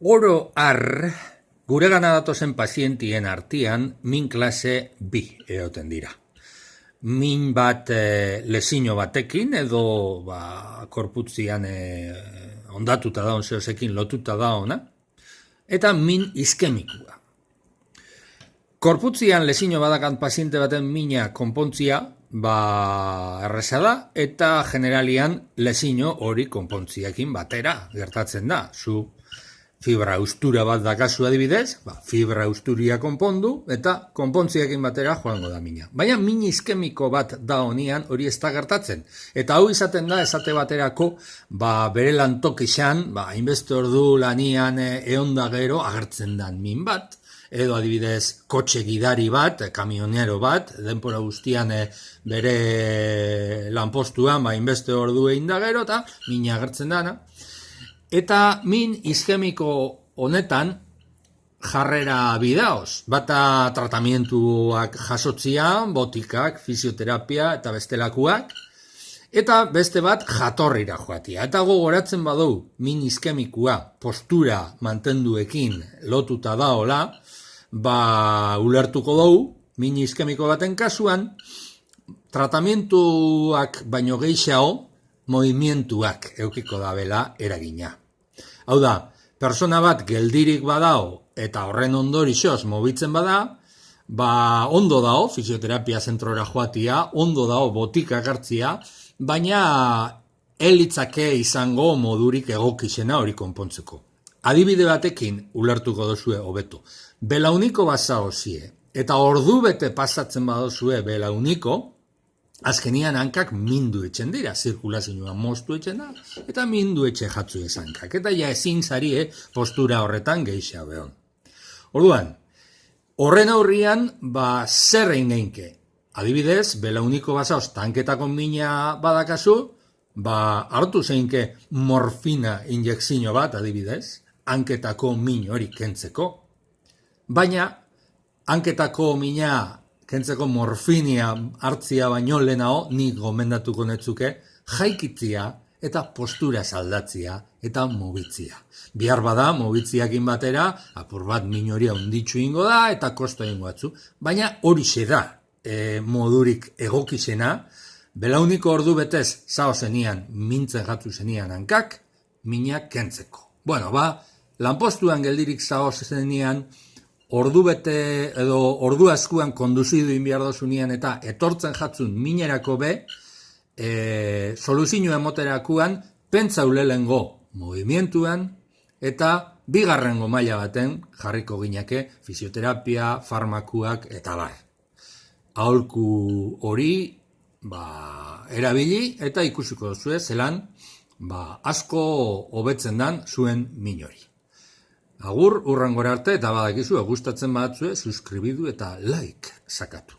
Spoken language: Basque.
Oro har, guregana datozen pazientien artean min klase bi egoten dira. Min bat lesino batekin edo korputzian ondatuta daun zehozekin lotuta dauna, eta min iskemikua. Korputzian lesino badakan paziente baten mina konpontzia erreza da, eta generalian lesino hori konpontziakin batera gertatzen da. Zu fibra ustura bat dakazu adibidez, fibra usturia konpondu, eta konpontziakin batera joango da mina. Baina min iskemiko bat da honian hori ez da gertatzen. Eta hau izaten da, esate baterako, bere lantokixan, hainbeste ordu lanian eonda gero agertzen dan min bat, edo adibidez kotxe gidari bat, kamionero bat, denpora guztian bere lanpostuan hainbeste ordu egin da gero, eta mina agertzen dana. Eta min iskemiko honetan jarrera bidaoz, bata tratamientuak jasotzia, botikak, fisioterapia eta bestelakuak, eta beste bat jatorrira joatia. Eta gogoratzen badu min iskemikua postura mantenduekin lotuta daola, ulertuko dugu, min iskemiko baten kasuan, tratamientuak baino gehiago, movimientuak eukiko dabela eragina. Hau da, persona bat geldirik badao eta horren ondorixoz mobitzen bada, ondo dao fisioterapia zentrora joatia, ondo dao botika hartzia, baina elitzake izango modurik egokizena hori konpontzeko. Adibide batekin ulertuko dozue hobeto. Belauniko bazao zie, eta ordu bete pasatzen badozue belauniko, azkenian hankak mindu etxen dira, zirkulazioa moztu etxen da, eta mindu etxe jatzu ez hankak. Eta ja ezin zarie postura horretan geixa behon. Orduan, horren aurrian, zer egin geinke? Adibidez, belauniko bazaoz tanketako mina badakazu, hartu zeinke morfina injekzio bat, adibidez, hanketako min hori kentzeko. Baina, hanketako mina kentzeko morfinia hartzia baino lehenao, nik gomendatuko netzuke, jaikitzia eta postura aldatzia eta mobitzia. Bihar bada, mobitziakin batera, apur bat min hori handitsu ingo da eta kosto ingo batzu. Baina hori da modurik egokizena, belauniko ordu betez zao zenian, mintzen jatzu zenian hankak, minak kentzeko. Bueno, lanpostuan geldirik zao zenian, ordu bete edo ordu askuan konduzidu inbiar dozunian eta etortzen jatzun minerako soluzio emoterakuan pentsa ulelengo movimientuan eta bigarrengo maila baten jarriko gineke fisioterapia, farmakuak eta bar. Aholku hori erabili eta ikusiko duzue zelan asko hobetzen dan zuen min hori. Agur, urrangora arte, eta badakizu, gustatzen badatzue, suskribidu eta like sakatu.